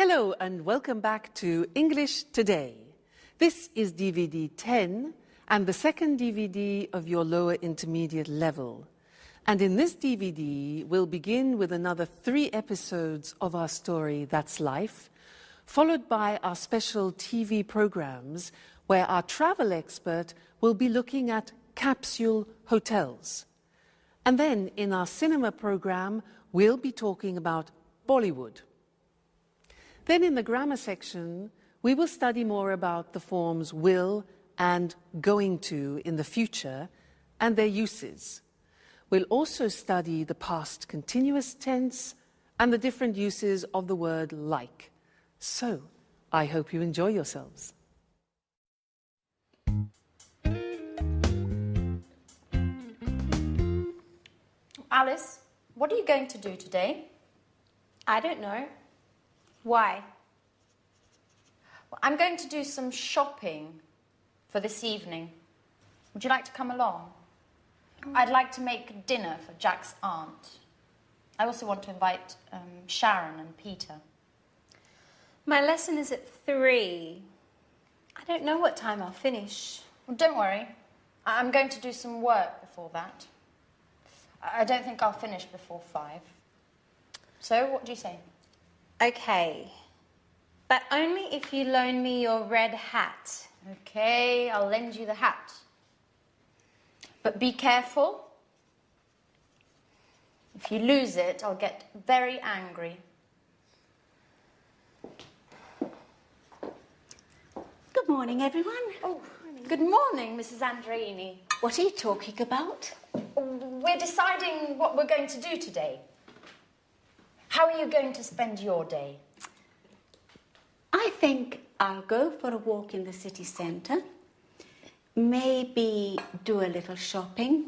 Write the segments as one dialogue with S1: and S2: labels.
S1: Hello and welcome back to English Today. This is DVD 10 and the second DVD of your lower intermediate level. And in this DVD, we'll begin with another 3 episodes of our story, That's Life, followed by our special TV programs where our travel expert will be looking at capsule hotels. And then in our cinema program, we'll be talking about Bollywood. Then in the grammar section, we will study more about the forms will and going to in the future and their uses. We'll also study the past continuous tense and the different uses of the word like. So, I hope you enjoy yourselves.
S2: Alice, what are you going to do today?
S3: I don't know. Why?
S2: Well, I'm going to do some shopping for this evening. Would you like to come along? I'd like to make dinner for Jack's aunt. I also want to invite Sharon and Peter.
S3: My lesson is at 3. I don't know what time I'll finish.
S2: Well, don't worry. I'm going to do some work before that. I don't think I'll finish before 5. So, what do you say?
S3: Okay. But only if you loan me your red hat.
S2: Okay, I'll lend you the hat. But be careful. If you lose it, I'll get very angry.
S4: Good morning, everyone.
S2: Oh, good morning, Mrs. Andreini.
S4: What are you talking about?
S2: We're deciding what we're going to do today. How are you going to spend your day?
S4: I think I'll go for a walk in the city centre. Maybe do a little shopping.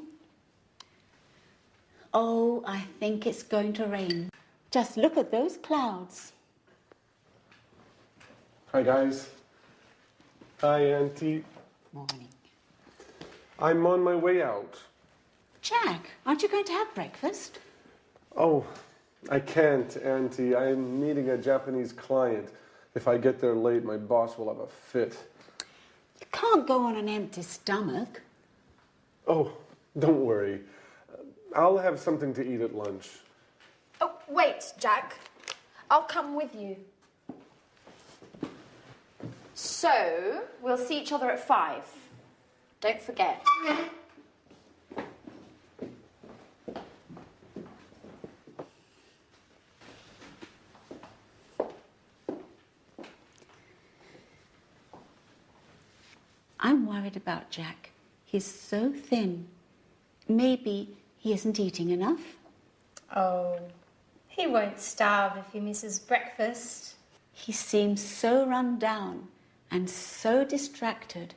S4: Oh, I think it's going to rain. Just look at those clouds.
S5: Hi, guys. Hi, Auntie.
S4: Morning.
S5: I'm on my way out.
S4: Jack, aren't you going to have breakfast?
S5: Oh, I can't, Auntie. I'm meeting a Japanese client. If I get there late, my boss will have a fit.
S4: You can't go on an empty stomach.
S5: Oh, don't worry. I'll have something to eat at lunch.
S2: Oh, wait, Jack. I'll come with you. So, we'll see each other at 5. Don't forget.
S4: I'm worried about Jack. He's so thin. Maybe he isn't eating enough.
S3: Oh, he won't starve if he misses breakfast.
S4: He seems so run down and so distracted.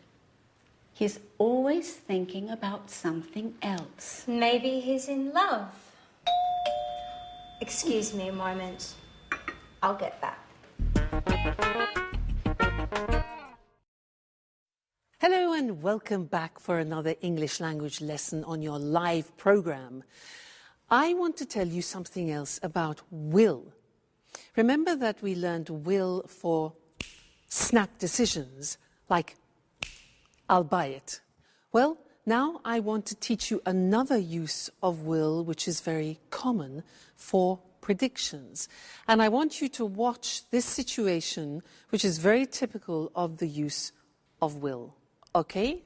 S4: He's always thinking about something else.
S3: Maybe he's in love. Excuse me a moment. I'll get that.
S1: Hello and welcome back for another English language lesson on your live program. I want to tell you something else about will. Remember that we learned will for snap decisions, like I'll buy it. Well, now I want to teach you another use of will which is very common for predictions. And I want you to watch this situation which is very typical of the use of will. Okay?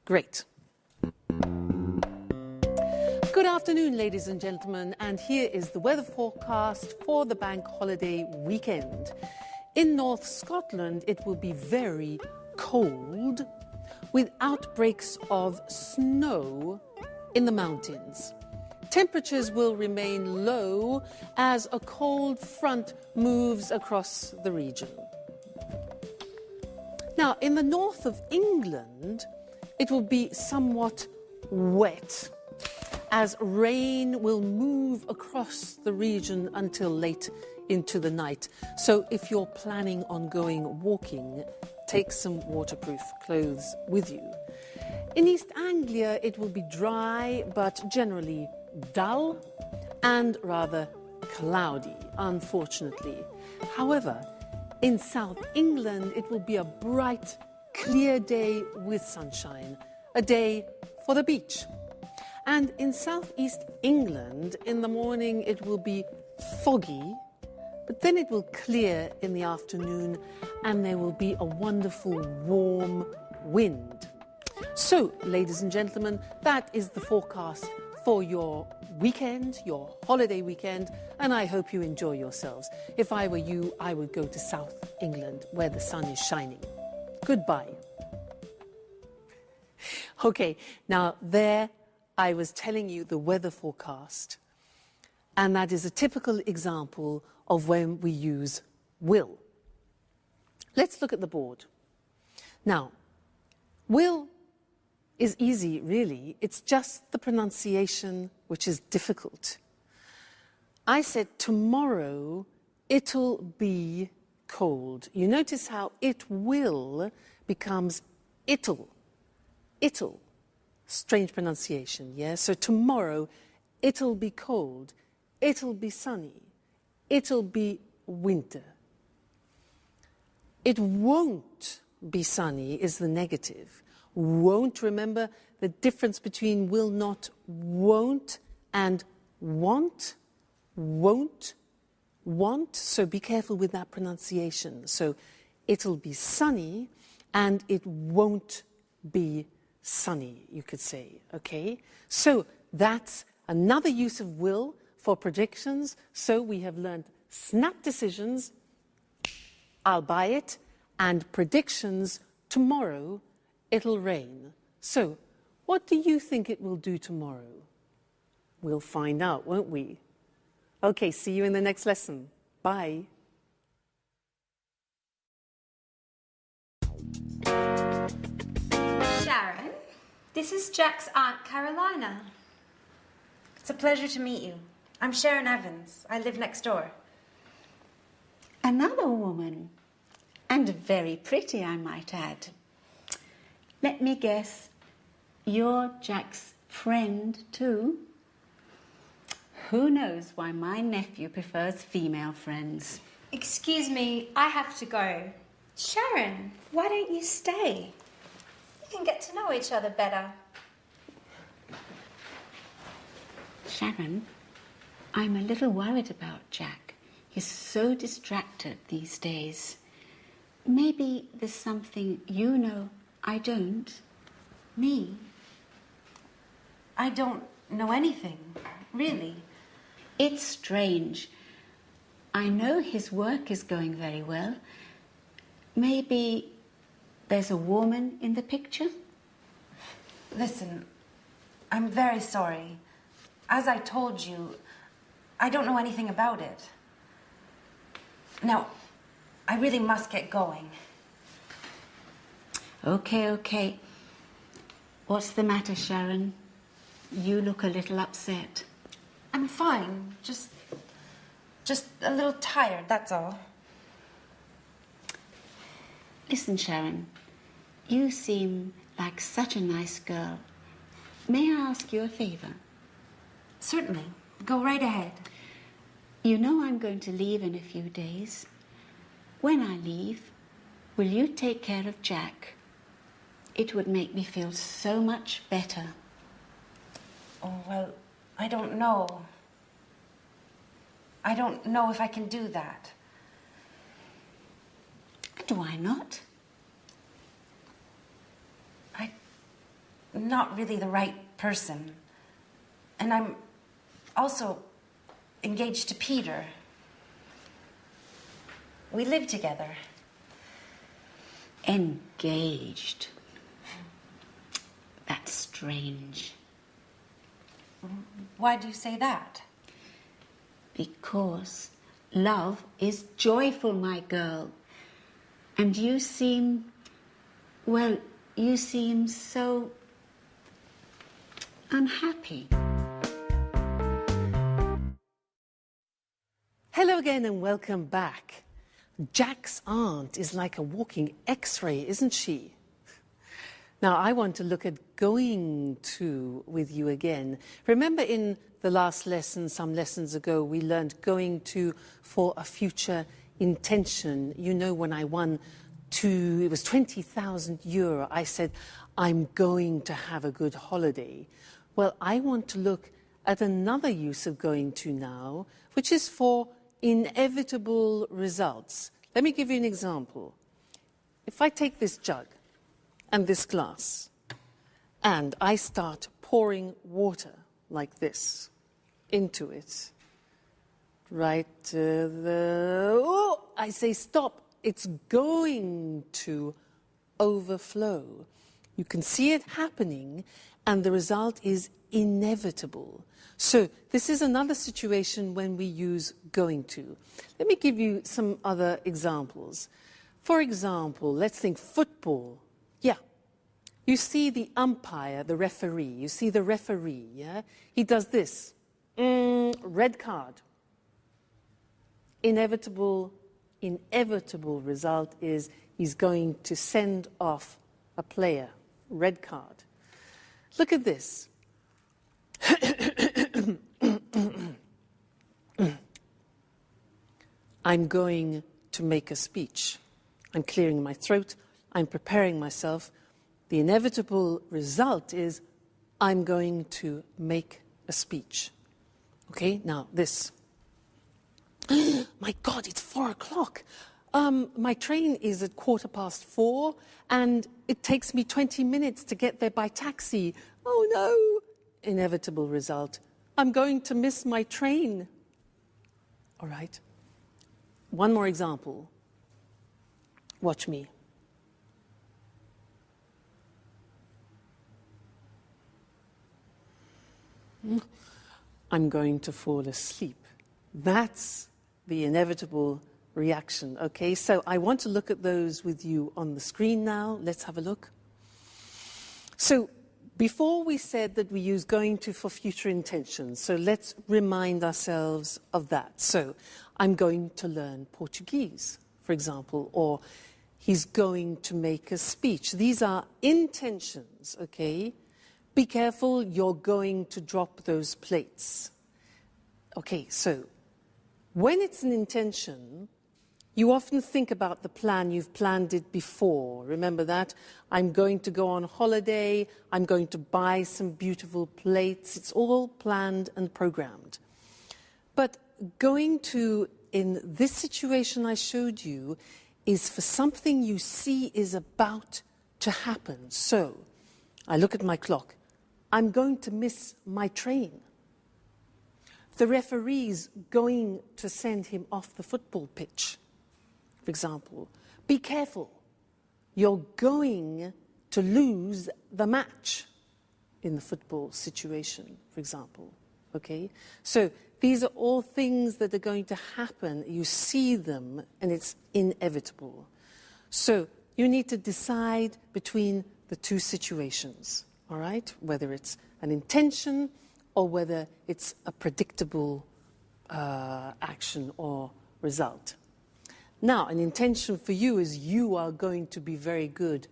S1: Great. Good afternoon, ladies and gentlemen, and here is the weather forecast for the bank holiday weekend. In North Scotland, it will be very cold, with outbreaks of snow in the mountains. Temperatures will remain low as a cold front moves across the region. Now, in the north of England, it will be somewhat wet, as rain will move across the region until late into the night. So if you're planning on going walking, take some waterproof clothes with you. In East Anglia, it will be dry, but generally dull and rather cloudy, unfortunately. However, In South England, it will be a bright, clear day with sunshine, a day for the beach. And in southeast England, in the morning, it will be foggy, but then it will clear in the afternoon and there will be a wonderful warm wind. So, ladies and gentlemen, that is the forecast for your weekend, your holiday weekend, and I hope you enjoy yourselves. If I were you, I would go to South England where the sun is shining. Goodbye. Okay, now there I was telling you the weather forecast, and that is a typical example of when we use will. Let's look at the board. Now, will is easy, really. It's just the pronunciation which is difficult. I said tomorrow it'll be cold. You notice how it will becomes it'll. It'll. Strange pronunciation, yeah? So tomorrow it'll be cold. It'll be sunny. It'll be winter. It won't be sunny is the negative. Won't, remember the difference between will not, won't, and want, won't, want. So be careful with that pronunciation. So it'll be sunny and it won't be sunny, you could say, okay? So that's another use of will for predictions. So we have learned snap decisions, I'll buy it, and predictions, tomorrow it'll rain. So, what do you think it will do tomorrow? We'll find out, won't we? Okay, see you in the next lesson. Bye.
S3: Sharon, this is Jack's Aunt Carolina.
S6: It's a pleasure to meet you. I'm Sharon Evans. I live next door.
S4: Another woman, and very pretty, I might add. Let me guess, you're Jack's friend too? Who knows why my nephew prefers female friends?
S3: Excuse me, I have to go. Sharon, why don't you stay? You can get to know each other better.
S4: Sharon, I'm a little worried about Jack. He's so distracted these days. Maybe there's something you know I don't.
S6: Me? I don't know anything, really.
S4: It's strange. I know his work is going very well. Maybe there's a woman in the picture?
S6: Listen, I'm very sorry. As I told you, I don't know anything about it. Now, I really must get going.
S4: Okay. What's the matter, Sharon? You look a little upset.
S6: I'm fine. Just a little tired, that's all.
S4: Listen, Sharon, you seem like such a nice girl. May I ask you a favor?
S6: Certainly. Go right ahead.
S4: You know I'm going to leave in a few days. When I leave, will you take care of Jack? It would make me feel so much better.
S6: Oh, well, I don't know. I don't know if I can do that.
S4: And why not?
S6: I'm not really the right person. And I'm also engaged to Peter. We live together.
S4: Engaged. That's strange.
S6: Why do you say that?
S4: Because love is joyful, my girl. And you seem, well, you seem so unhappy.
S1: Hello again and welcome back. Jack's aunt is like a walking X-ray, isn't she? Now, I want to look at going to with you again. Remember in the last lesson, some lessons ago, we learned going to for a future intention. You know, when I won it was 20,000 euro, I said, I'm going to have a good holiday. Well, I want to look at another use of going to now, which is for inevitable results. Let me give you an example. If I take this jug and this glass, and I start pouring water like this into it, right I say stop. It's going to overflow. You can see it happening, and the result is inevitable. So this is another situation when we use going to. Let me give you some other examples. For example, let's think football. Yeah. You see the umpire, the referee. You see the referee, yeah? He does this. Red card. Inevitable result is he's going to send off a player. Red card. Look at this. I'm going to make a speech. I'm clearing my throat. I'm preparing myself. The inevitable result is I'm going to make a speech. Okay, now this. My God, it's 4 o'clock. My train is at 4:15, and it takes me 20 minutes to get there by taxi. Oh no! Inevitable result. I'm going to miss my train. All right. One more example. Watch me. I'm going to fall asleep. That's the inevitable reaction. Okay, so I want to look at those with you on the screen now. Let's have a look. So before we said that we use going to for future intentions, so let's remind ourselves of that. So I'm going to learn Portuguese, for example, or he's going to make a speech. These are intentions, okay? Be careful, you're going to drop those plates. Okay, so when it's an intention, you often think about the plan. You've planned it before. Remember that? I'm going to go on holiday. I'm going to buy some beautiful plates. It's all planned and programmed. But going to, in this situation I showed you, is for something you see is about to happen. So I look at my clock. I'm going to miss my train. The referee's going to send him off the football pitch, for example. Be careful. You're going to lose the match in the football situation, for example. Okay? So these are all things that are going to happen. You see them, and it's inevitable. So you need to decide between the two situations, all right? Whether it's an intention or whether it's a predictable action or result. Now, an intention for you is you are going to be very good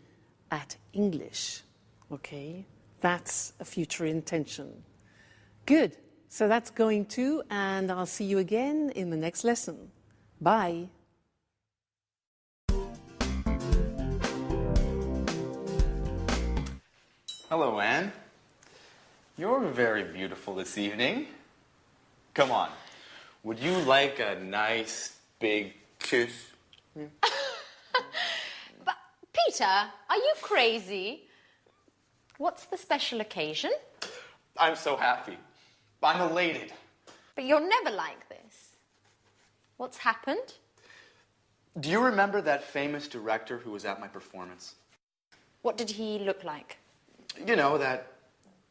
S1: at English, okay? That's a future intention. Good. So that's going to, and I'll see you again in the next lesson. Bye.
S7: Hello, Anne. You're very beautiful this evening. Come on. Would you like a nice big kiss?
S2: But, Peter, are you crazy? What's the special occasion?
S7: I'm so happy. I'm elated.
S2: But you're never like this. What's happened?
S7: Do you remember that famous director who was at my performance?
S2: What did he look like?
S7: You know, that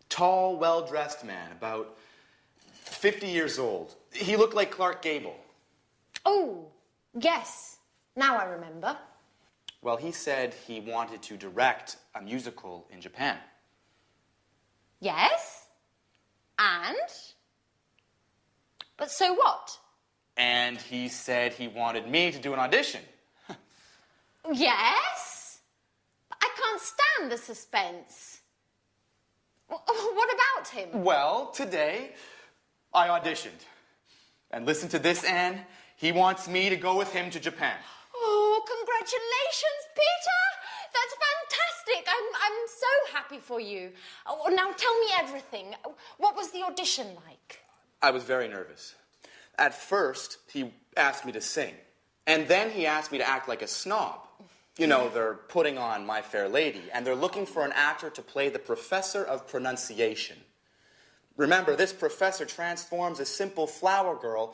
S7: tall, well-dressed man, about 50 years old. He looked like Clark Gable.
S2: Oh, yes. Now I remember.
S7: Well, he said he wanted to direct a musical in Japan.
S2: Yes? And? But so what?
S7: And he said he wanted me to do an audition.
S2: Yes? But I can't stand the suspense. What about him?
S7: Well, today I auditioned. And listen to this, Anne. He wants me to go with him to Japan.
S2: Oh, congratulations, Peter! That's fantastic. I'm so happy for you. Oh, now tell me everything. What was the audition like?
S7: I was very nervous. At first, he asked me to sing. And then he asked me to act like a snob. You know, they're putting on My Fair Lady, and they're looking for an actor to play the professor of pronunciation. Remember, this professor transforms a simple flower girl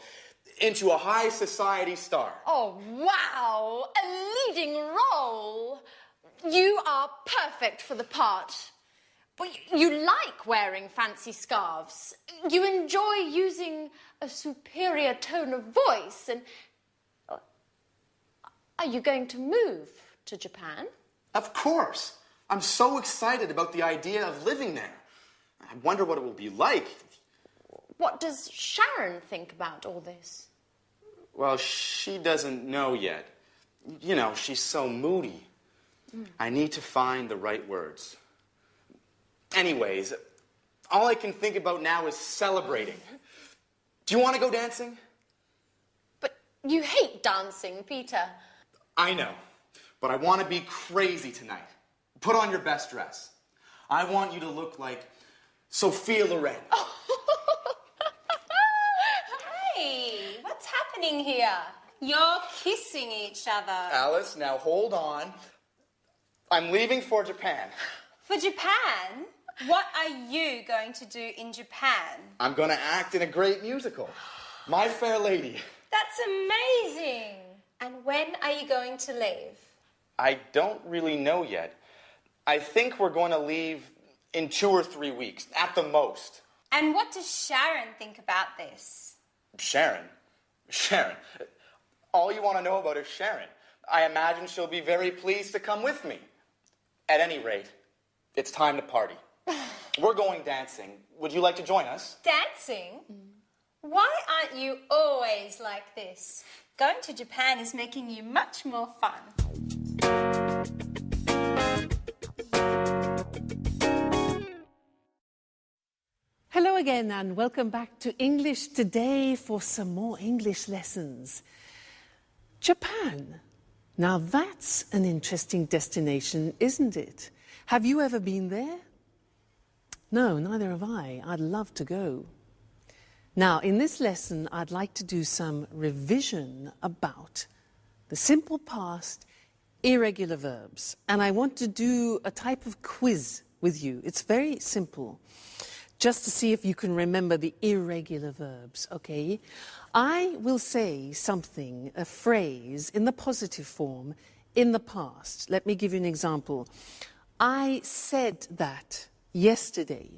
S7: into a high society star.
S2: Oh, wow! A leading role! You are perfect for the part. But you like wearing fancy scarves. You enjoy using a superior tone of voice. And are you going to move to Japan?
S7: Of course. I'm so excited about the idea of living there. I wonder what it will be like.
S2: What does Sharon think about all this?
S7: Well, she doesn't know yet. You know, she's so moody. I need to find the right words. Anyways, all I can think about now is celebrating. Do you want to go dancing?
S2: But you hate dancing, Peter.
S7: I know, but I want to be crazy tonight. Put on your best dress. I want you to look like Sophia Loren.
S3: Hey, what's happening here? You're kissing each other.
S7: Alice, now hold on. I'm leaving for Japan.
S3: For Japan? What are you going to do in Japan?
S7: I'm going to act in a great musical. My Fair Lady.
S3: That's amazing. And when are you going to leave?
S7: I don't really know yet. I think we're going to leave in 2 or 3 weeks, at the most.
S3: And what does Sharon think about this?
S7: Sharon? Sharon? All you want to know about is Sharon. I imagine she'll be very pleased to come with me. At any rate, it's time to party. We're going dancing. Would you like to join us?
S3: Dancing? Why aren't you always like this? Going to Japan is making you much more fun.
S1: Hello again and welcome back to English Today for some more English lessons. Japan. Now that's an interesting destination, isn't it? Have you ever been there? No, neither have I. I'd love to go. Now, in this lesson, I'd like to do some revision about the simple past, irregular verbs. And I want to do a type of quiz with you. It's very simple. Just to see if you can remember the irregular verbs, okay? I will say something, a phrase, in the positive form, in the past. Let me give you an example. I said that yesterday.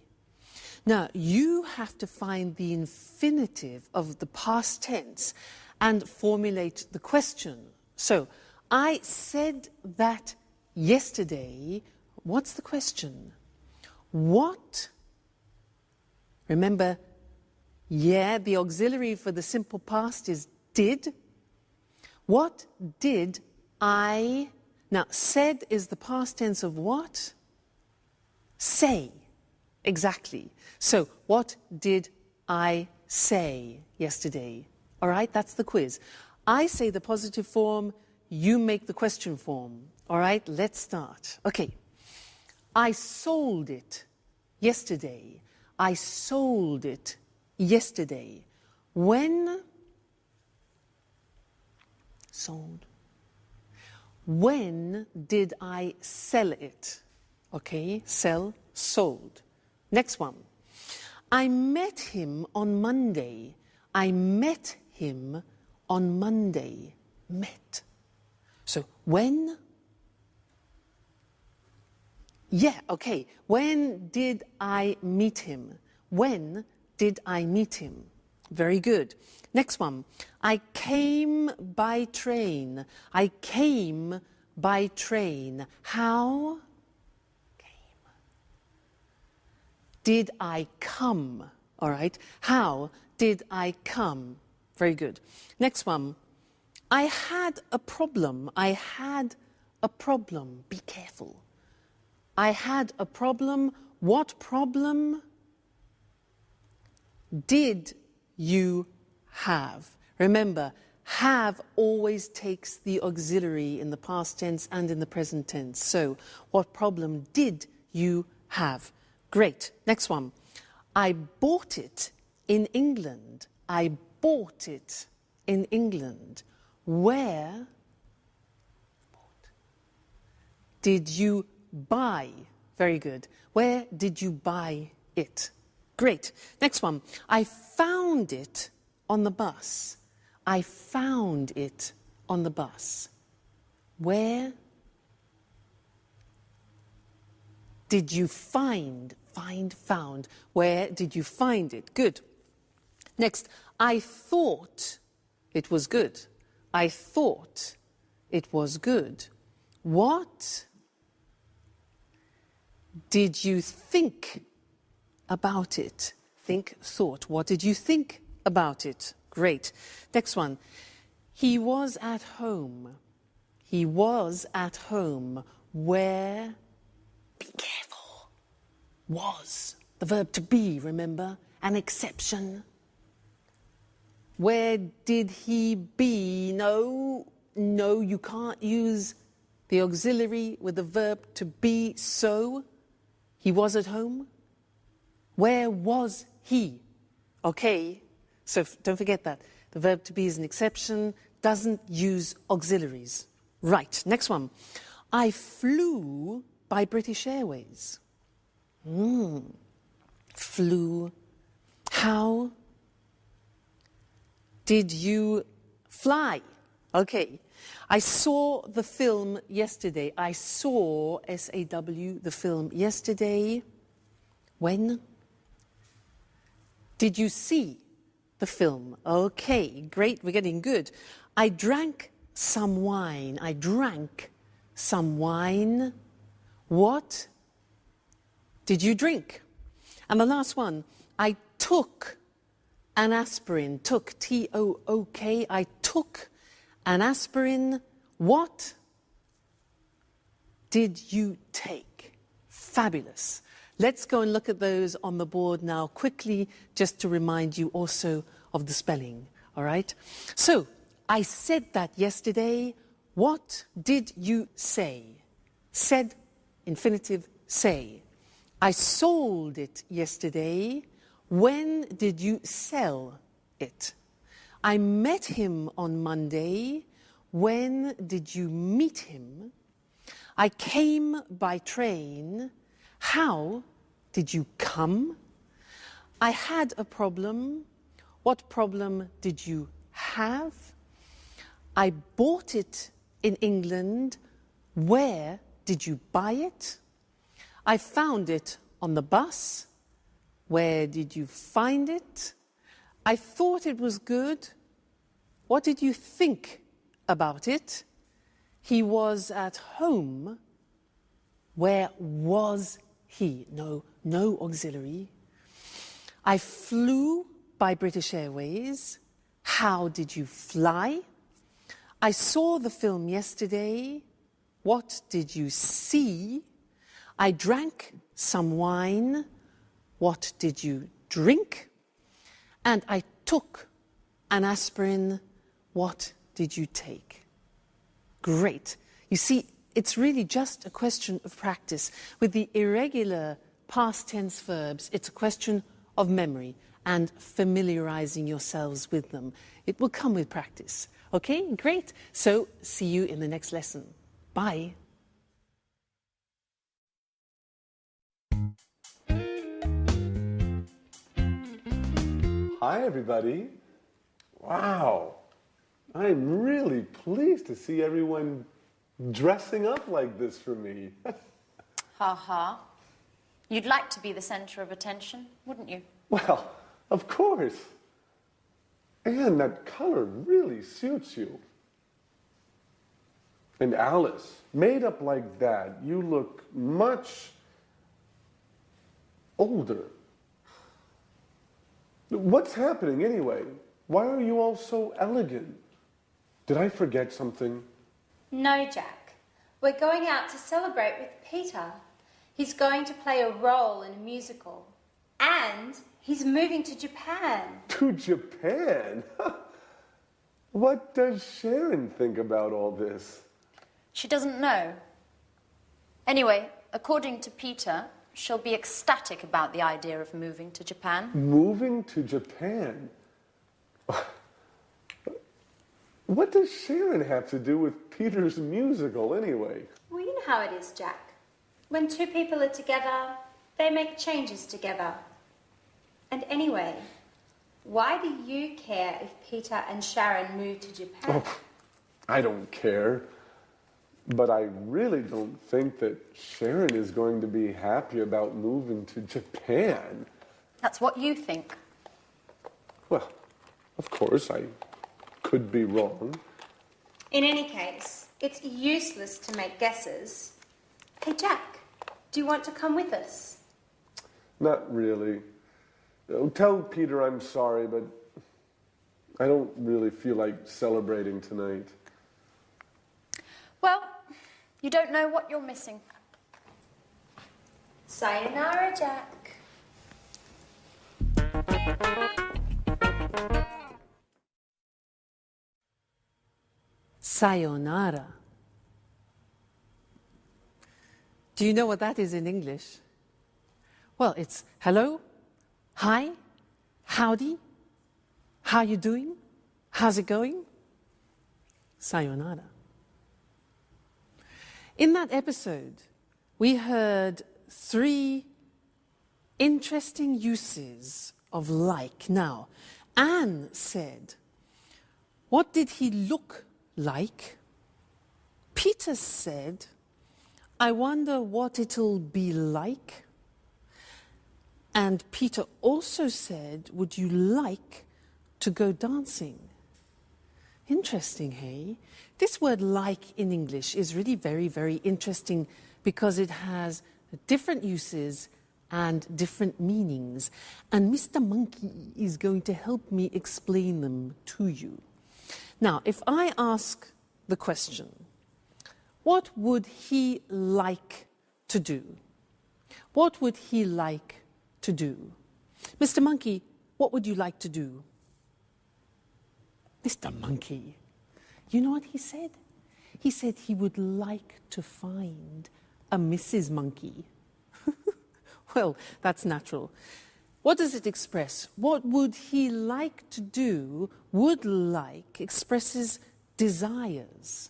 S1: Now, you have to find the infinitive of the past tense and formulate the question. So, I said that yesterday. What's the question? What? Remember, yeah, the auxiliary for the simple past is did. What did I... Now, said is the past tense of what? Say. Exactly. So, what did I say yesterday? All right, that's the quiz. I say the positive form, you make the question form. All right, let's start. Okay. I sold it yesterday. I sold it yesterday. When? Sold. When did I sell it? Okay, sell, sold. Next one. I met him on Monday. I met him on Monday. Met. So when? Yeah, okay. When did I meet him? When did I meet him? Very good. Next one. I came by train. I came by train. How? Came. Did I come? All right. How did I come? Very good. Next one. I had a problem. I had a problem. Be careful. I had a problem. What problem did you have? Remember, have always takes the auxiliary in the past tense and in the present tense. So, what problem did you have? Great. Next one. I bought it in England. I bought it in England. Where did you buy? Very good. Where did you buy it? Great. Next one. I found it on the bus. I found it on the bus. Where did you find? Find, found. Where did you find it? Good. Next. I thought it was good. I thought it was good. What did you think about it? Think, thought. What did you think about it? Great. Next one. He was at home. He was at home. Where? Be careful. Was. The verb to be, remember? An exception. Where did he be? No, you can't use the auxiliary with the verb to be, so he was at home. Where was he? Okay, so don't forget that. The verb to be is an exception, doesn't use auxiliaries. Right, next one. I flew by British Airways. Flew. How did you fly? Okay. I saw the film yesterday. I saw, S-A-W, the film yesterday. When? Did you see the film? Okay, great, we're getting good. I drank some wine. I drank some wine. What did you drink? And the last one, I took an aspirin. Took, T-O-O-K. I took an aspirin. What did you take? Fabulous. Let's go and look at those on the board now quickly, just to remind you also of the spelling, all right? So, I said that yesterday. What did you say? Said, infinitive, say. I sold it yesterday. When did you sell it? I met him on Monday. When did you meet him? I came by train. How did you come? I had a problem. What problem did you have? I bought it in England. Where did you buy it? I found it on the bus. Where did you find it? I thought it was good. What did you think about it? He was at home. Where was he? No auxiliary. I flew by British Airways. How did you fly? I saw the film yesterday. What did you see? I drank some wine. What did you drink? And I took an aspirin. What did you take? Great. You see, it's really just a question of practice. With the irregular past tense verbs, it's a question of memory and familiarizing yourselves with them. It will come with practice. Okay, great. So, see you in the next lesson. Bye.
S5: Hi, everybody. Wow. I'm really pleased to see everyone dressing up like this for me.
S2: Ha ha. You'd like to be the center of attention, wouldn't you?
S5: Well, of course. And that color really suits you. And Alice, made up like that, you look much older. What's happening anyway? Why are you all so elegant? Did I forget something?
S3: No, Jack. We're going out to celebrate with Peter. He's going to play a role in a musical. And he's moving to Japan.
S5: To Japan? What does Sharon think about all this?
S2: She doesn't know. Anyway, according to Peter, she'll be ecstatic about the idea of moving to Japan.
S5: Moving to Japan? What does Sharon have to do with Peter's musical anyway?
S3: Well, you know how it is, Jack. When two people are together, they make changes together. And anyway, why do you care if Peter and Sharon move to Japan?
S5: Oh, I don't care. But I really don't think that Sharon is going to be happy about moving to Japan.
S2: That's what you think.
S5: Well, of course, I could be wrong.
S3: In any case, it's useless to make guesses. Hey, Jack, do you want to come with us?
S5: Not really. Tell Peter I'm sorry, but I don't really feel like celebrating tonight.
S2: Well, you don't know what you're missing.
S3: Sayonara, Jack.
S1: Sayonara. Do you know what that is in English? Well, it's hello, hi, howdy, how you doing, how's it going? Sayonara. In that episode, we heard 3 interesting uses of like. Now, Anne said, what did he look like? Peter said, I wonder what it'll be like. And Peter also said, would you like to go dancing? Interesting, hey? This word like in English is really very, very interesting because it has different uses and different meanings. And Mr. Monkey is going to help me explain them to you. Now, if I ask the question, what would he like to do? What would he like to do? Mr. Monkey, what would you like to do? Mr. Monkey, you know what he said? He said he would like to find a Mrs. Monkey. Well, that's natural. What does it express? What would he like to do? Would like expresses desires,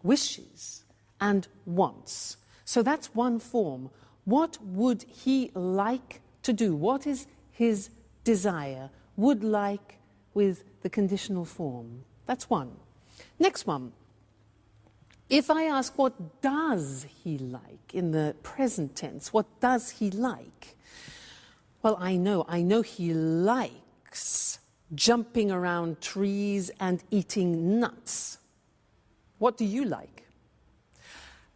S1: wishes, and wants. So that's one form. What would he like to do? What is his desire? Would like with the conditional form. That's one. Next one. If I ask what does he like in the present tense, what does he like? Well, I know he likes jumping around trees and eating nuts. What do you like?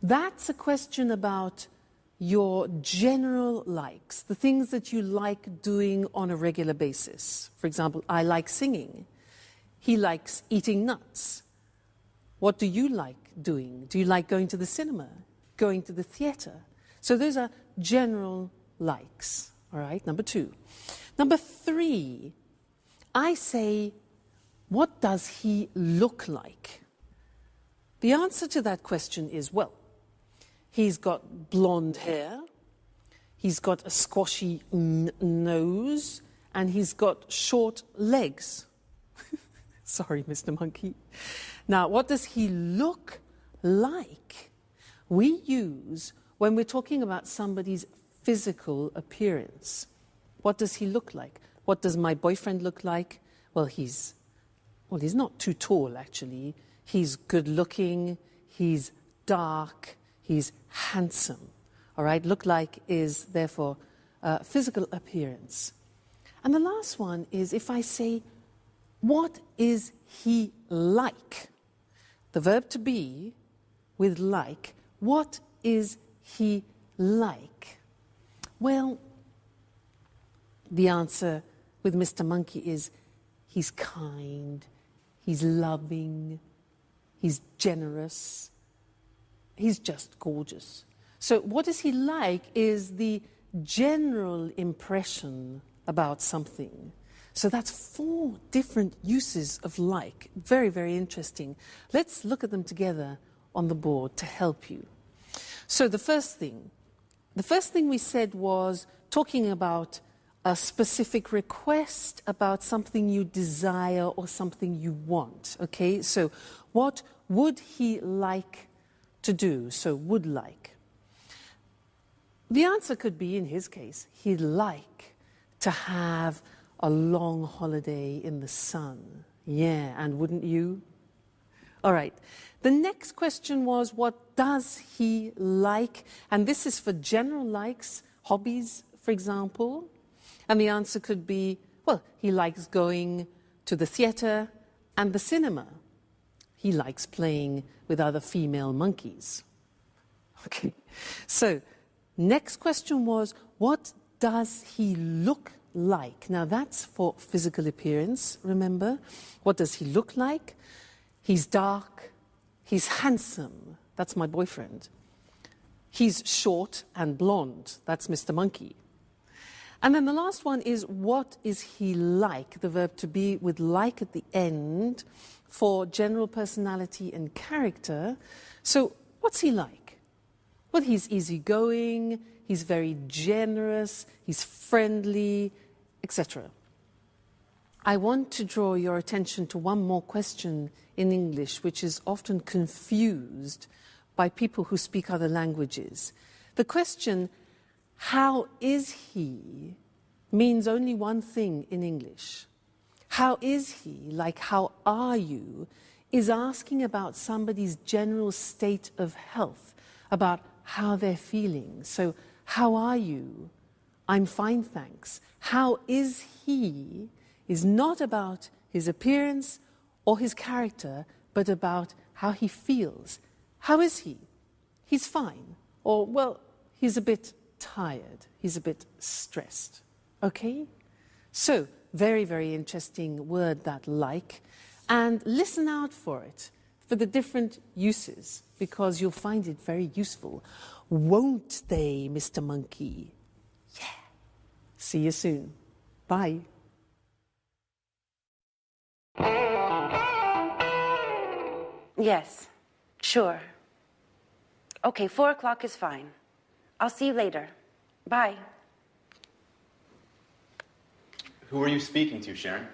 S1: That's a question about your general likes, the things that you like doing on a regular basis. For example, I like singing. He likes eating nuts. What do you like doing? Do you like going to the cinema, going to the theatre? So those are general likes, all right? Number 2. Number 3, I say, what does he look like? The answer to that question is, well, he's got blonde hair, he's got a squashy nose, and he's got short legs. Sorry, Mr. Monkey. Now, what does he look like? We use when we're talking about somebody's physical appearance. What does he look like? What does my boyfriend look like? Well, he's not too tall, actually. He's good looking, he's dark, he's handsome. All right, look like is therefore physical appearance. And the last one is if I say, what is he like? The verb to be with like, what is he like? Well, the answer with Mr. Monkey is he's kind, he's loving, he's generous, he's just gorgeous. So what is he like is the general impression about something. So that's 4 different uses of like. Very, very interesting. Let's look at them together on the board to help you. So the first thing we said was talking about a specific request, about something you desire or something you want, okay? So what would he like to do? So would like. The answer could be, in his case, he'd like to have a long holiday in the sun. Yeah, and wouldn't you? All right. The next question was, what does he like? And this is for general likes, hobbies, for example. And the answer could be, well, he likes going to the theater and the cinema. He likes playing with other female monkeys. Okay. So, next question was, what does he look like? Now, that's for physical appearance, remember? What does he look like? He's dark. He's handsome. That's my boyfriend. He's short and blonde. That's Mr. Monkey. And then the last one is, what is he like? The verb to be with like at the end for general personality and character. So, what's he like? Well, he's easygoing, he's very generous, he's friendly, etc. I want to draw your attention to one more question in English, which is often confused by people who speak other languages. The question, how is he, means only one thing in English. How is he, like how are you, is asking about somebody's general state of health, about how they're feeling. So, how are you? I'm fine, thanks. How is he is not about his appearance or his character, but about how he feels. How is he? He's fine. Or, well, he's a bit tired. He's a bit stressed. Okay? So, very, very interesting word, that like. And listen out for it, for the different uses, because you'll find it very useful. Won't they, Mr. Monkey? Yeah. See you soon. Bye.
S6: Yes, sure. Okay, 4 o'clock is fine. I'll see you later. Bye.
S7: Who are you speaking to, Sharon?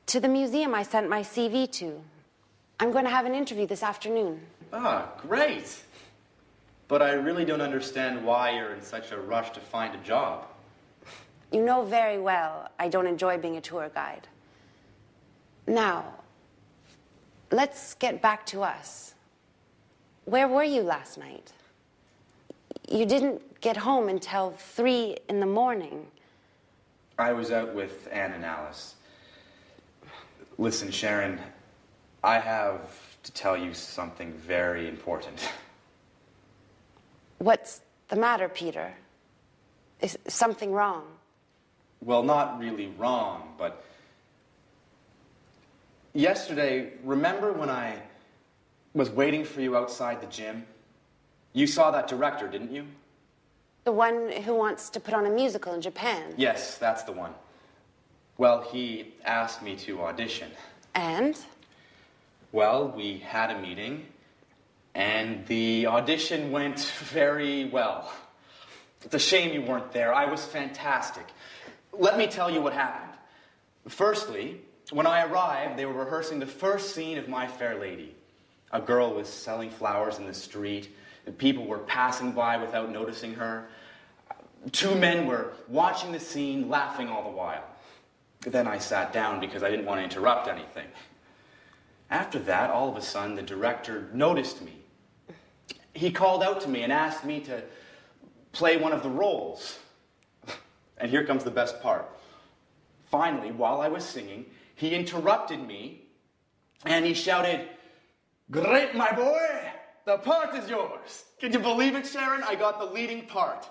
S6: To the museum I sent my CV to. I'm going to have an interview this afternoon.
S7: Ah, great. But I really don't understand why you're in such a rush to find a job.
S6: You know very well I don't enjoy being a tour guide. Now, let's get back to us. Where were you last night? You didn't get home until 3 in the morning.
S7: I was out with Anne and Alice. Listen, Sharon, I have to tell you something very important.
S6: What's the matter, Peter? Is something wrong?
S7: Well, not really wrong, but yesterday, remember when I was waiting for you outside the gym? You saw that director, didn't you?
S6: The one who wants to put on a musical in Japan?
S7: Yes, that's the one. Well, he asked me to audition.
S6: And?
S7: Well, we had a meeting, and the audition went very well. It's a shame you weren't there. I was fantastic. Let me tell you what happened. Firstly, when I arrived, they were rehearsing the first scene of My Fair Lady. A girl was selling flowers in the street, and people were passing by without noticing her. 2 men were watching the scene, laughing all the while. Then I sat down because I didn't want to interrupt anything. After that, all of a sudden, the director noticed me. He called out to me and asked me to play one of the roles. And here comes the best part. Finally, while I was singing, he interrupted me and he shouted, "Great, my boy! The part is yours." Can you believe it, Sharon? I got the leading part.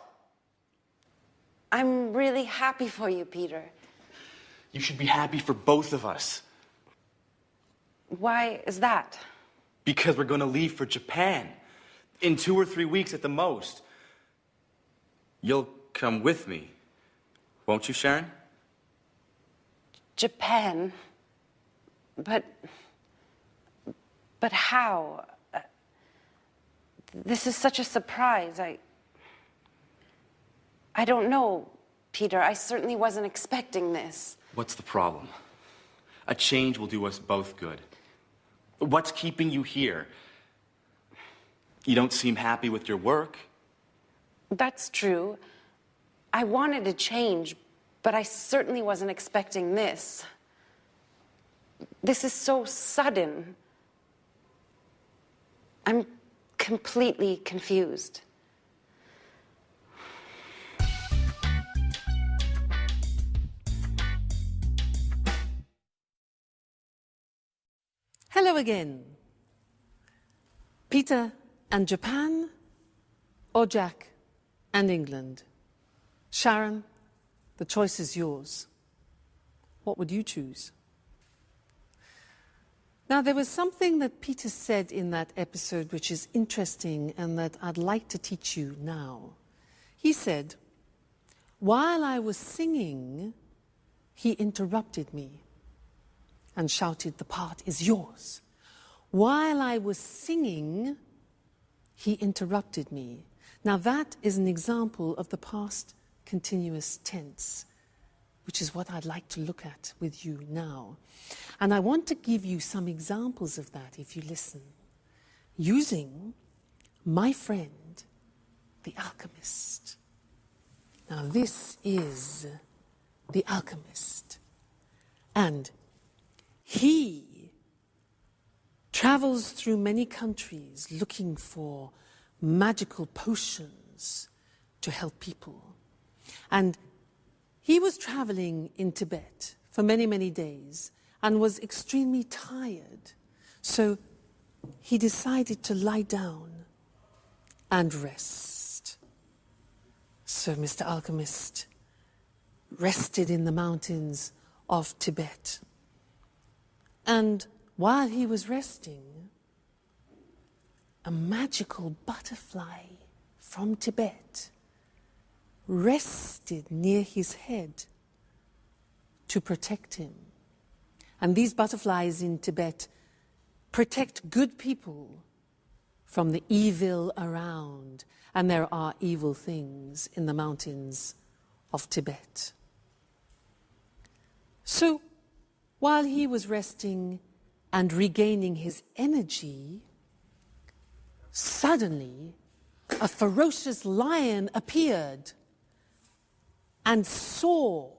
S6: I'm really happy for you, Peter.
S7: You should be happy for both of us.
S6: Why is that?
S7: Because we're going to leave for Japan in 2 or 3 weeks at the most. You'll come with me, won't you, Sharon?
S6: Japan. But how? This is such a surprise. I don't know, Peter. I certainly wasn't expecting this.
S7: What's the problem? A change will do us both good. What's keeping you here? You don't seem happy with your work.
S6: That's true. I wanted to change, but I certainly wasn't expecting this. This is so sudden. I'm completely confused.
S1: Hello again. Peter and Japan, or Jack and England? Sharon, the choice is yours. What would you choose? Now, there was something that Peter said in that episode which is interesting and that I'd like to teach you now. He said, while I was singing, he interrupted me and shouted, "The part is yours." While I was singing, he interrupted me. Now, that is an example of the past continuous tense, which is what I'd like to look at with you now. And I want to give you some examples of that if you listen, using my friend, the alchemist. Now, this is the alchemist. And he travels through many countries looking for magical potions to help people. And he was traveling in Tibet for many, many days and was extremely tired. So he decided to lie down and rest. So Mr. Alchemist rested in the mountains of Tibet. And while he was resting, a magical butterfly from Tibet rested near his head to protect him. And these butterflies in Tibet protect good people from the evil around. And there are evil things in the mountains of Tibet. So, while he was resting and regaining his energy, suddenly a ferocious lion appeared and saw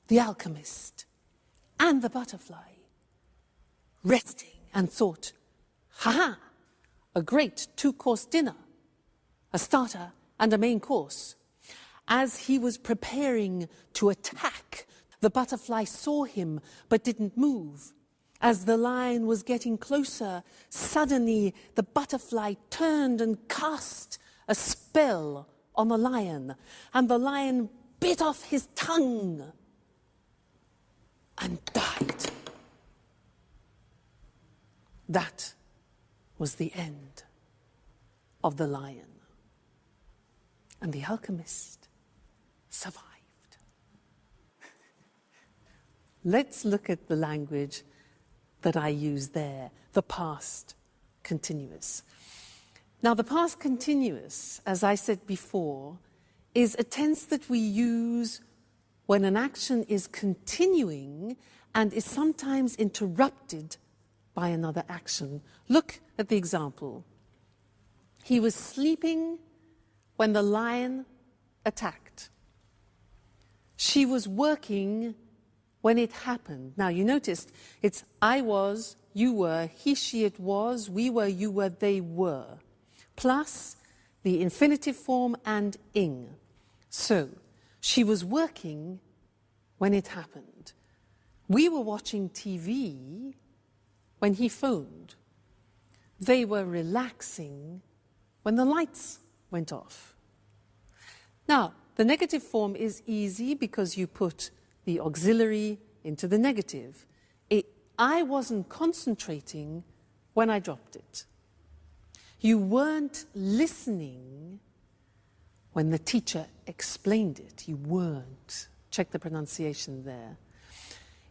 S1: the alchemist and the butterfly resting and thought, "Ha-ha, a great two-course dinner, a starter and a main course." As he was preparing to attack, the butterfly saw him but didn't move. As the lion was getting closer, suddenly the butterfly turned and cast a spell on the lion, and the lion bit off his tongue and died. That was the end of the lion. And the alchemist survived. Let's look at the language that I use there, the past continuous. Now, the past continuous, as I said before, is a tense that we use when an action is continuing and is sometimes interrupted by another action. Look at the example. He was sleeping when the lion attacked. She was working when it happened. Now, you noticed it's I was, you were, he, she, it was, we were, you were, they were, plus the infinitive form and ing. So, she was working when it happened. We were watching TV when he phoned. They were relaxing when the lights went off. Now, the negative form is easy because you put the auxiliary into the negative. I wasn't concentrating when I dropped it. You weren't listening when the teacher explained it. You weren't. Check the pronunciation there.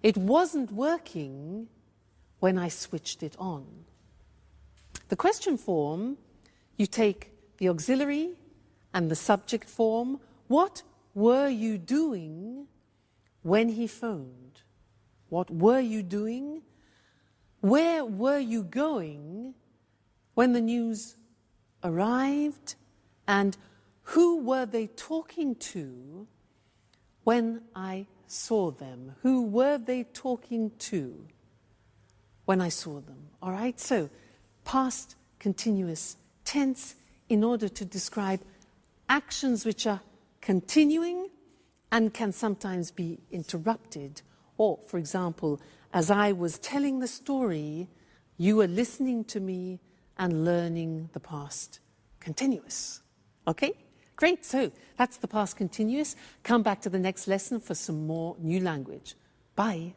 S1: It wasn't working when I switched it on. The question form, you take the auxiliary and the subject form. What were you doing when he phoned? What were you doing? Where were you going when the news arrived? And who were they talking to when I saw them? Who were they talking to when I saw them? All right, so past continuous tense in order to describe actions which are continuing and can sometimes be interrupted. Or, for example, as I was telling the story, you were listening to me and learning the past continuous. Okay? Great, so that's the past continuous. Come back to the next lesson for some more new language. Bye.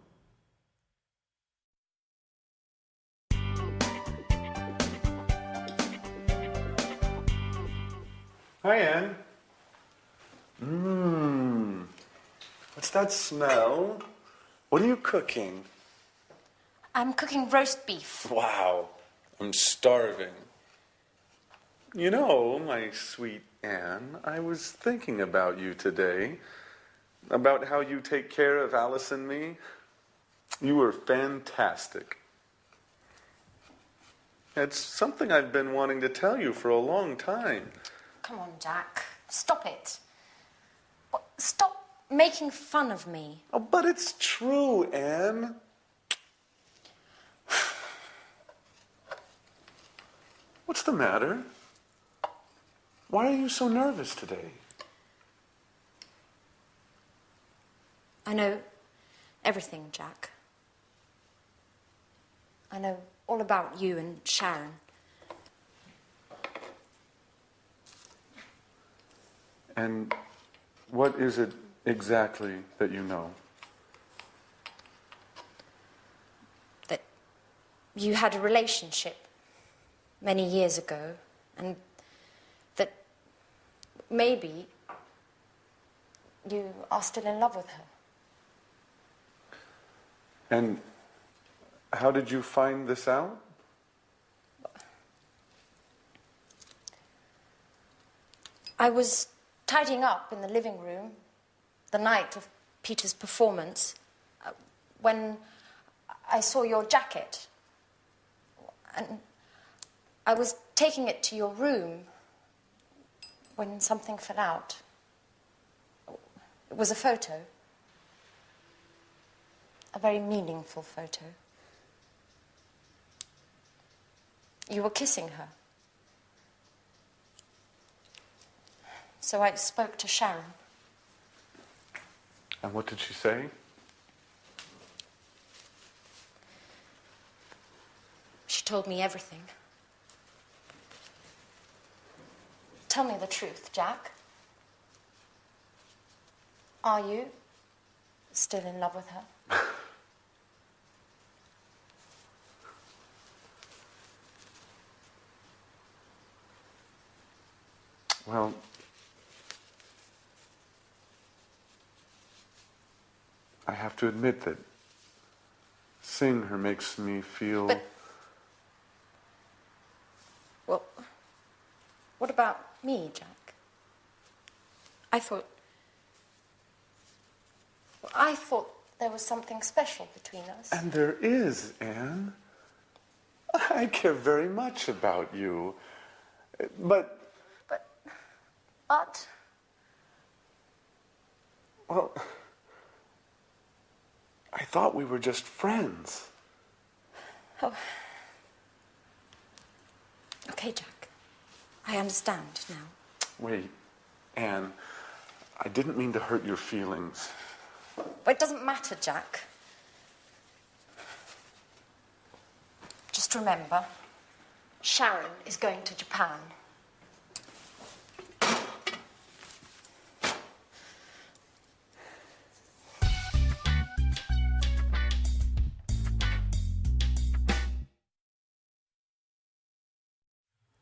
S5: Hi, Anne. What's that smell? What are you cooking?
S2: I'm cooking roast beef.
S5: Wow, I'm starving. You know, my sweet Anne, I was thinking about you today, about how you take care of Alice and me. You were fantastic. It's something I've been wanting to tell you for a long time.
S2: Come on, Jack. Stop it. Stop making fun of me.
S5: Oh, but it's true, Anne. What's the matter? Why are you so nervous today?
S2: I know everything, Jack. I know all about you and Sharon.
S5: And what is it exactly that you know?
S2: That you had a relationship many years ago, and that maybe you are still in love with her.
S5: And how did you find this out?
S2: I was tidying up in the living room the night of Peter's performance when I saw your jacket. And I was taking it to your room when something fell out. It was a photo. A very meaningful photo. You were kissing her. So I spoke to Sharon.
S5: And what did she say?
S2: She told me everything. Tell me the truth, Jack. Are you still in love with her?
S5: Well, I have to admit that seeing her makes me feel...
S2: But, well, what about me, Jack? I thought there was something special between us.
S5: And there is, Anne. I care very much about you. But... Well, I thought we were just friends.
S2: Oh. Okay, Jack. I understand now.
S5: Wait, Anne, I didn't mean to hurt your feelings.
S2: But it doesn't matter, Jack. Just remember, Sharon is going to Japan.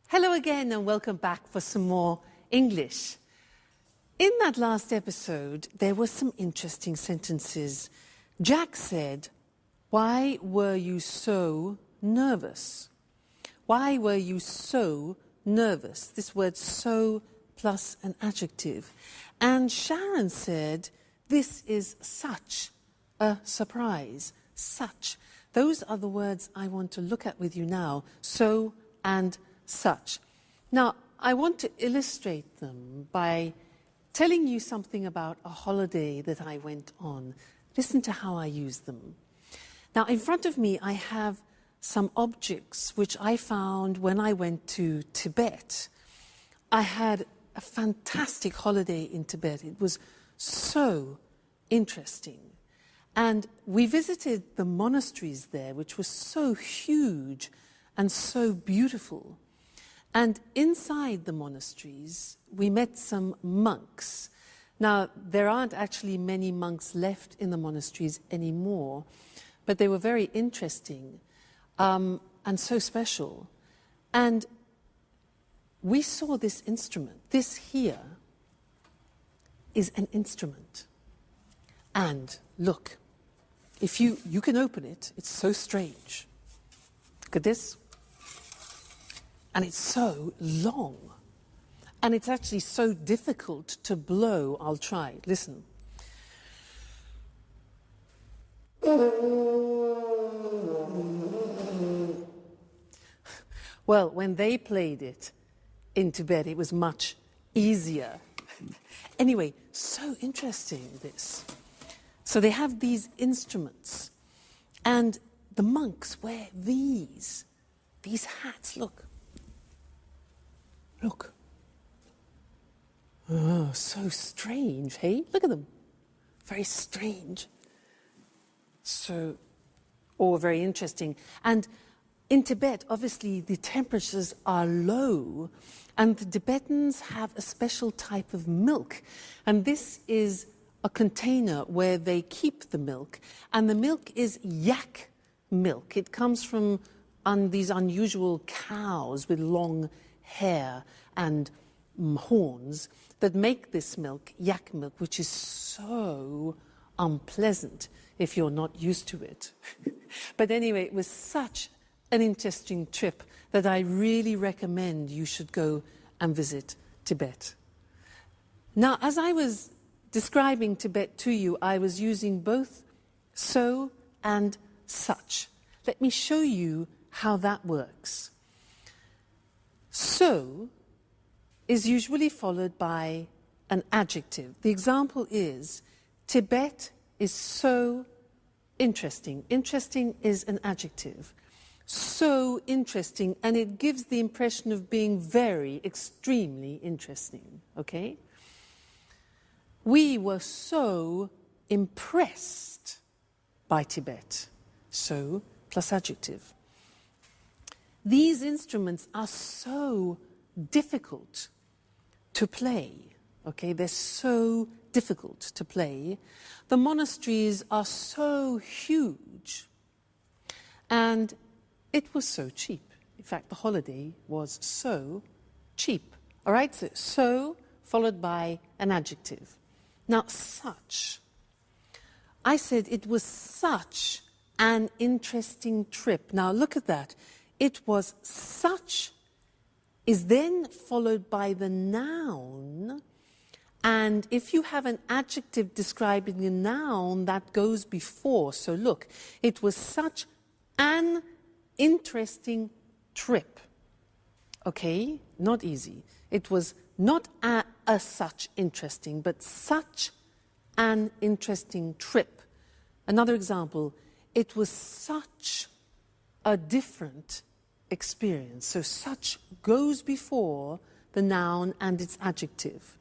S1: Hello again and welcome back for some more English. In that last episode, there were some interesting sentences Jack said, "Why were you so nervous? Why were you so nervous?" This word "so" plus an adjective. And Sharon said, "This is such a surprise." Such. Those are the words I want to look at with you now. So and such. Now, I want to illustrate them by telling you something about a holiday that I went on. Listen to how I use them. Now, in front of me, I have some objects which I found when I went to Tibet. I had a fantastic holiday in Tibet. It was so interesting. And we visited the monasteries there, which were so huge and so beautiful. And inside the monasteries, we met some monks. Now, there aren't actually many monks left in the monasteries anymore, but they were very interesting and so special. And we saw this instrument. This here is an instrument. And look, if you can open it, it's so strange. Look at this. And it's so long. And it's actually so difficult to blow. I'll try. Listen. Well, when they played it in Tibet, it was much easier. Anyway, so interesting, this. So they have these instruments, and the monks wear these hats. Look. Look. Oh, so strange, hey? Look at them. Very strange. So, or very interesting. And in Tibet, obviously, the temperatures are low, and the Tibetans have a special type of milk. And this is a container where they keep the milk, and the milk is yak milk. It comes from these unusual cows with long hair and horns that make this milk, yak milk, which is so unpleasant if you're not used to it. But anyway, it was such an interesting trip that I really recommend you should go and visit Tibet. Now, as I was describing Tibet to you, I was using both so and such. Let me show you how that works. So is usually followed by an adjective. The example is, Tibet is so interesting. Interesting is an adjective. So interesting, and it gives the impression of being very, extremely interesting, okay? We were so impressed by Tibet. So plus adjective. These instruments are so difficult to play, okay? They're so difficult to play. The monasteries are so huge, and it was so cheap. In fact, the holiday was so cheap. All right, so followed by an adjective. Now, such. I said it was such an interesting trip. Now, look at that. It was such is then followed by the noun. And if you have an adjective describing a noun, that goes before. So look, it was such an interesting trip. Okay, not easy. It was not a such interesting, but such an interesting trip. Another example, it was such a different experience. So such goes before the noun and its adjective.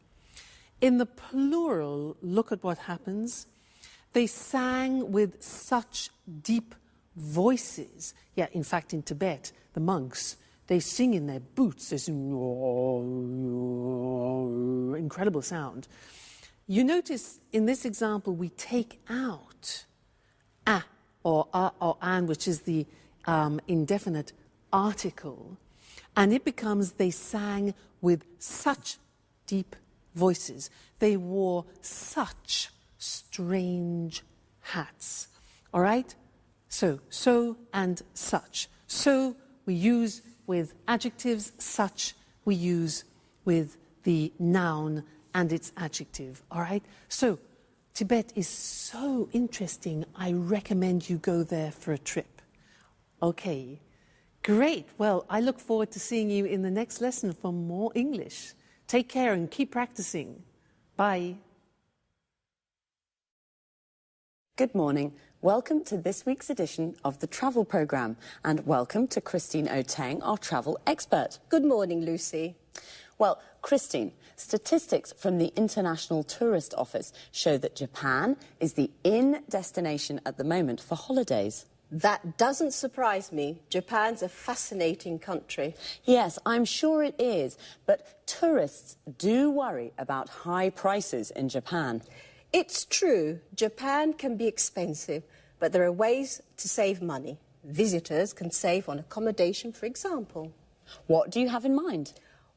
S1: In the plural, look at what happens. They sang with such deep voices. Yeah, in fact, in Tibet, the monks, they sing in their boots. They sing, incredible sound. You notice in this example, we take out a or an, which is the indefinite article, and it becomes they sang with such deep voices. They wore such strange hats. All right? So and such. So we use with adjectives, such we use with the noun and its adjective. All right? So Tibet is so interesting. I recommend you go there for a trip. Okay. Great. Well, I look forward to seeing you in the next lesson for more English. Take care and keep practicing. Bye.
S8: Good morning. Welcome to this week's edition of the Travel Programme, and welcome to Christine Oteng, our travel expert.
S9: Good morning, Lucy.
S8: Well, Christine, statistics from the International Tourist Office show that Japan is the in destination at the moment for holidays.
S9: That doesn't surprise me. Japan's a fascinating country.
S8: Yes, I'm sure it is, but tourists do worry about high prices in Japan.
S9: It's true, Japan can be expensive, but there are ways to save money. Visitors can save on accommodation, for example.
S8: What do you have in mind?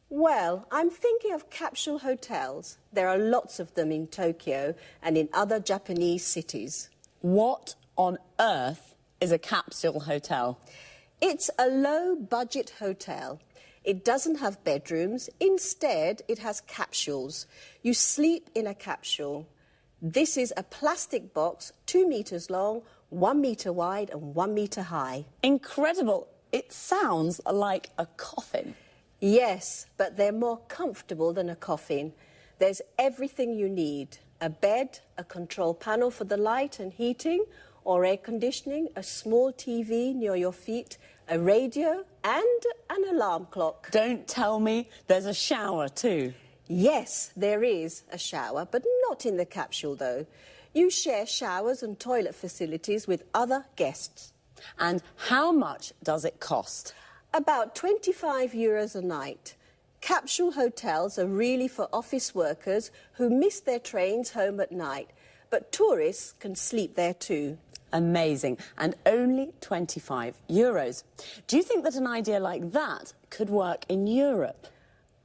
S9: Well, I'm thinking of capsule hotels. There are lots of them in Tokyo and in other Japanese cities.
S8: What on earth is a capsule hotel?
S9: It's a low-budget hotel. It doesn't have bedrooms. Instead, it has capsules. You sleep in a capsule. This is a plastic box, 2 meters long, 1 meter wide and 1 meter high.
S8: Incredible. It sounds like a coffin.
S9: Yes, but they're more comfortable than a coffin. There's everything you need. A bed, a control panel for the light and heating, or air conditioning, a small TV near your feet, a radio and an alarm clock.
S8: Don't tell me there's a shower too.
S9: Yes, there is a shower, but not in the capsule, though. You share showers and toilet facilities with other guests.
S8: And how much does it cost?
S9: About €25 a night. Capsule hotels are really for office workers who miss their trains home at night, but tourists can sleep there too.
S8: Amazing. And only €25. Do you think that an idea like that could work in Europe?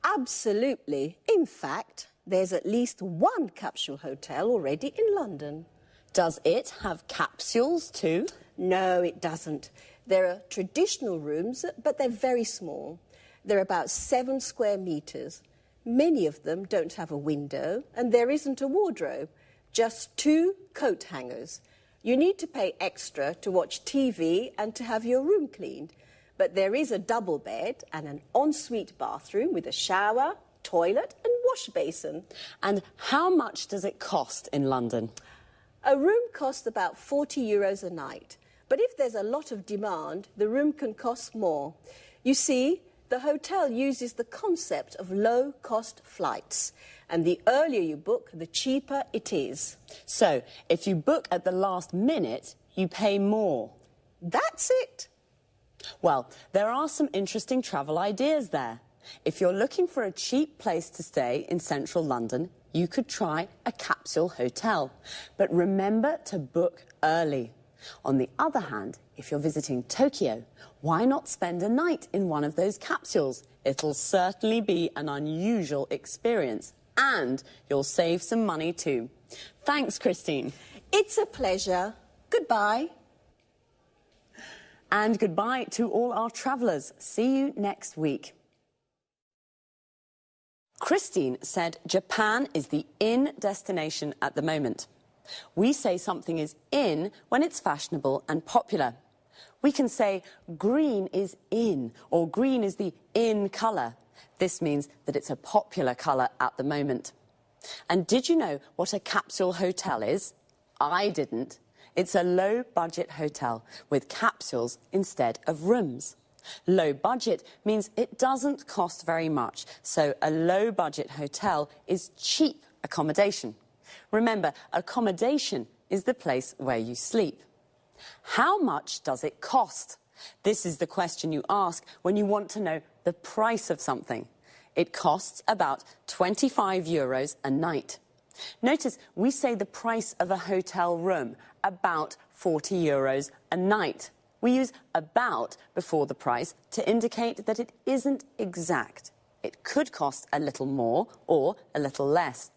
S9: Absolutely. In fact, there's at least one capsule hotel already in London.
S8: Does it have capsules too?
S9: No, it doesn't. There are traditional rooms, but they're very small. They're about 7 square meters. Many of them don't have a window, and there isn't a wardrobe, just 2 coat hangers. You need to pay extra to watch TV and to have your room cleaned. But there is a double bed and an ensuite bathroom with a shower, toilet and wash basin.
S8: And how much does it cost in London?
S9: A room costs about €40 a night. But if there's a lot of demand, the room can cost more. You see, the hotel uses the concept of low-cost flights. And the earlier you book, the cheaper it is.
S8: So, if you book at the last minute, you pay more.
S9: That's it.
S8: Well, there are some interesting travel ideas there. If you're looking for a cheap place to stay in central London, you could try a capsule hotel. But remember to book early. On the other hand, if you're visiting Tokyo, why not spend a night in one of those capsules? It'll certainly be an unusual experience, and you'll save some money too. Thanks, Christine.
S9: It's a pleasure. Goodbye.
S8: And goodbye to all our travellers. See you next week. Christine said Japan is the in destination at the moment. We say something is in when it's fashionable and popular. We can say green is in, or green is the in colour. This means that it's a popular colour at the moment. And did you know what a capsule hotel is? I didn't. It's a low-budget hotel with capsules instead of rooms. Low budget means it doesn't cost very much, so a low-budget hotel is cheap accommodation. Remember, accommodation is the place where you sleep. How much does it cost? This is the question you ask when you want to know the price of something. It costs about €25 a night. Notice we say the price of a hotel room, about €40 a night. We use about before the price to indicate that it isn't exact. It could cost a little more or a little less.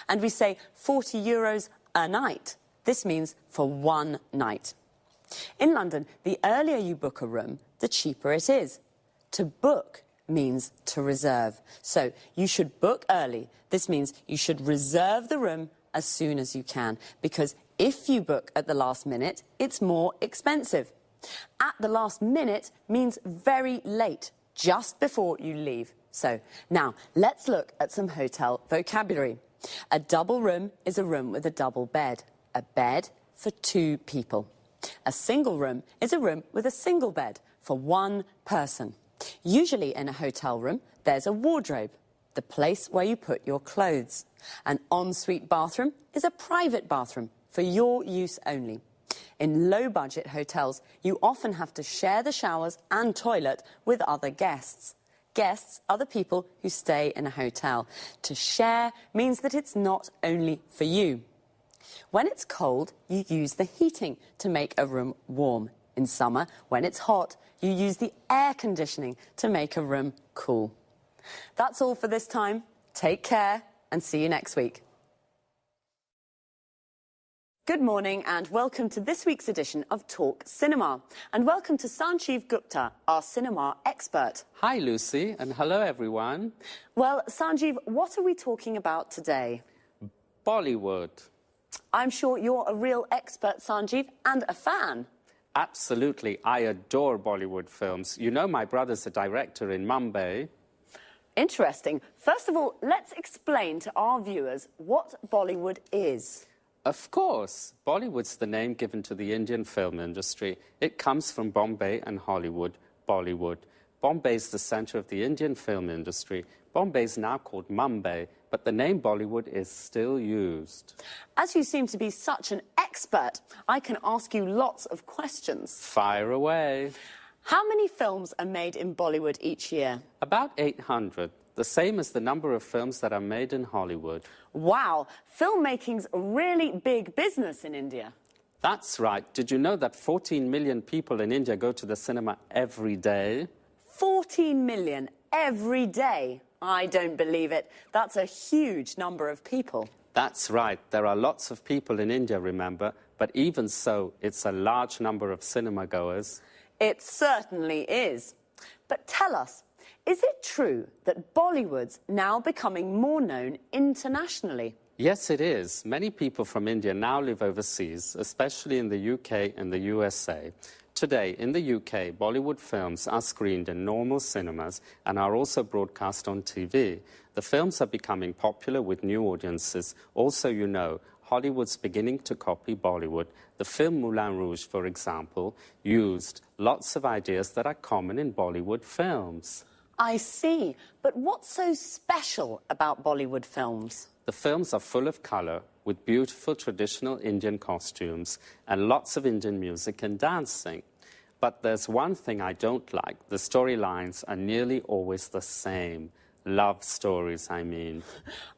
S8: And we say €40 a night. This means for one night. In London, the earlier you book a room, the cheaper it is. To book means to reserve. So you should book early. This means you should reserve the room as soon as you can, because if you book at the last minute, it's more expensive. At the last minute means very late, just before you leave. So now let's look at some hotel vocabulary. A double room is a room with a double bed, a bed for two people. A single room is a room with a single bed for one person. Usually in a hotel room, there's a wardrobe, the place where you put your clothes. An ensuite bathroom is a private bathroom for your use only. In low-budget hotels, you often have to share the showers and toilet with other guests. Guests are the people who stay in a hotel. To share means that it's not only for you. When it's cold, you use the heating to make a room warm. In summer, when it's hot, you use the air conditioning to make a room cool. That's all for this time. Take care and see you next week. Good morning and welcome to this week's edition of Talk Cinema. And welcome to Sanjeev Gupta, our cinema expert.
S10: Hi, Lucy, and hello, everyone.
S8: Well, Sanjeev, what are we talking about today?
S10: Bollywood.
S8: I'm sure you're a real expert, Sanjeev, and a fan.
S10: Absolutely. I adore Bollywood films. You know, my brother's a director in Mumbai.
S8: Interesting. First of all, let's explain to our viewers what Bollywood is.
S10: Of course. Bollywood's the name given to the Indian film industry. It comes from Bombay and Hollywood, Bollywood. Bombay's the centre of the Indian film industry. Bombay's now called Mumbai, but the name Bollywood is still used.
S8: As you seem to be such an expert, I can ask you lots of questions.
S10: Fire away.
S8: How many films are made in Bollywood each year?
S10: About 800, the same as the number of films that are made in Hollywood.
S8: Wow, filmmaking's a really big business in India.
S10: That's right. Did you know that 14 million people in India go to the cinema every day?
S8: 14 million every day? I don't believe it. That's a huge number of people.
S10: That's right. There are lots of people in India, remember, but even so, it's a large number of cinema goers.
S8: It certainly is. But tell us, is it true that Bollywood's now becoming more known internationally?
S10: Yes, it is. Many people from India now live overseas, especially in the UK and the USA. Today, in the UK, Bollywood films are screened in normal cinemas and are also broadcast on TV. The films are becoming popular with new audiences. Also, you know, Hollywood's beginning to copy Bollywood. The film Moulin Rouge, for example, used lots of ideas that are common in Bollywood films.
S8: I see. But what's so special about Bollywood films?
S10: The films are full of colour, with beautiful traditional Indian costumes and lots of Indian music and dancing. But there's one thing I don't like. The storylines are nearly always the same. Love stories, I mean.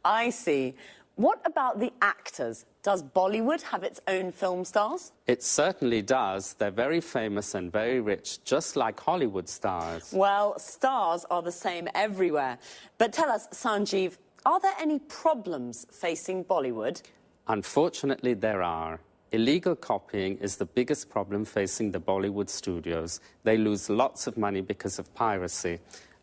S8: I see. What about the actors? Does Bollywood have its own film stars?
S10: It certainly does. They're very famous and very rich, just like Hollywood stars.
S8: Well, stars are the same everywhere. But tell us, Sanjeev, are there any problems facing Bollywood?
S10: Unfortunately, there are. Illegal copying is the biggest problem facing the Bollywood studios. They lose lots of money because of piracy.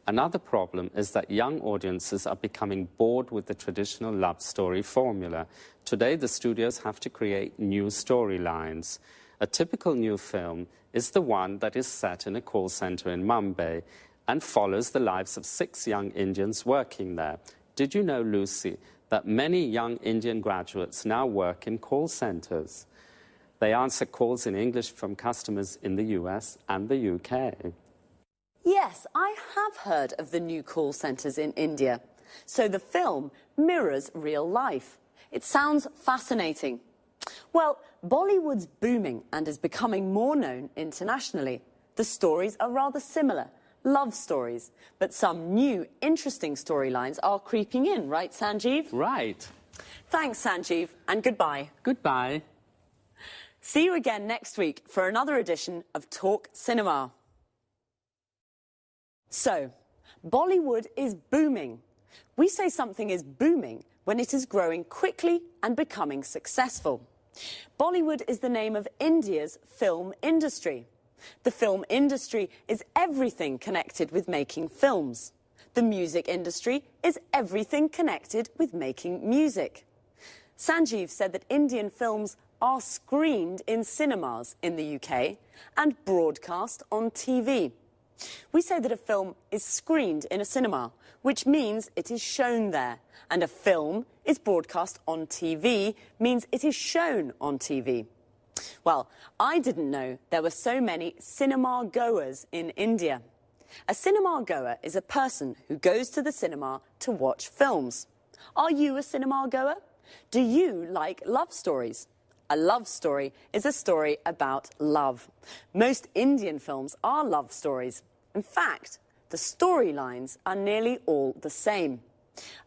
S10: Another problem is that young audiences are becoming bored with the traditional love story formula. Today, the studios have to create new storylines. A typical new film is the one that is set in a call center in Mumbai and follows the lives of 6 young Indians working there. Did you know, Lucy, that many young Indian graduates now work in call centers? They answer calls in English from customers in the US and the UK.
S8: Yes, I have heard of the new call centres in India. So the film mirrors real life. It sounds fascinating. Well, Bollywood's booming and is becoming more known internationally. The stories are rather similar, love stories. But some new, interesting storylines are creeping in, right, Sanjeev?
S10: Right.
S8: Thanks, Sanjeev, and goodbye.
S10: Goodbye.
S8: See you again next week for another edition of Talk Cinema. So, Bollywood is booming. We say something is booming when it is growing quickly and becoming successful. Bollywood is the name of India's film industry. The film industry is everything connected with making films. The music industry is everything connected with making music. Sanjeev said that Indian films are screened in cinemas in the UK and broadcast on TV. We say that a film is screened in a cinema, which means it is shown there, and a film is broadcast on TV, means it is shown on TV. Well, I didn't know there were so many cinema goers in India. A cinema goer is a person who goes to the cinema to watch films. Are you a cinema goer? Do you like love stories? A love story is a story about love. Most Indian films are love stories. In fact, the storylines are nearly all the same.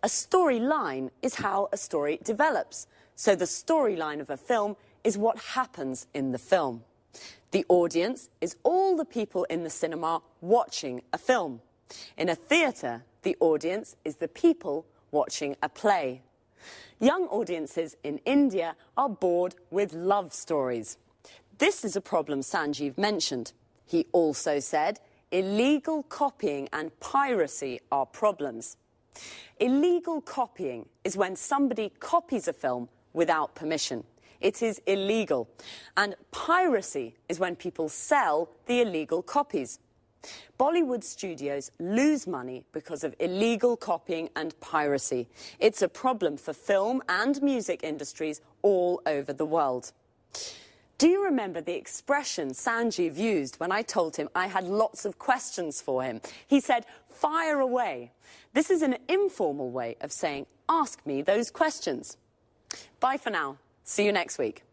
S8: A storyline is how a story develops. So the storyline of a film is what happens in the film. The audience is all the people in the cinema watching a film. In a theatre, the audience is the people watching a play. Young audiences in India are bored with love stories. This is a problem Sanjeev mentioned. He also said illegal copying and piracy are problems. Illegal copying is when somebody copies a film without permission. It is illegal. And piracy is when people sell the illegal copies. Bollywood studios lose money because of illegal copying and piracy. It's a problem for film and music industries all over the world. Do you remember the expression Sanjeev used when I told him I had lots of questions for him? He said, "Fire away." This is an informal way of saying, ask me those questions. Bye for now. See you next week.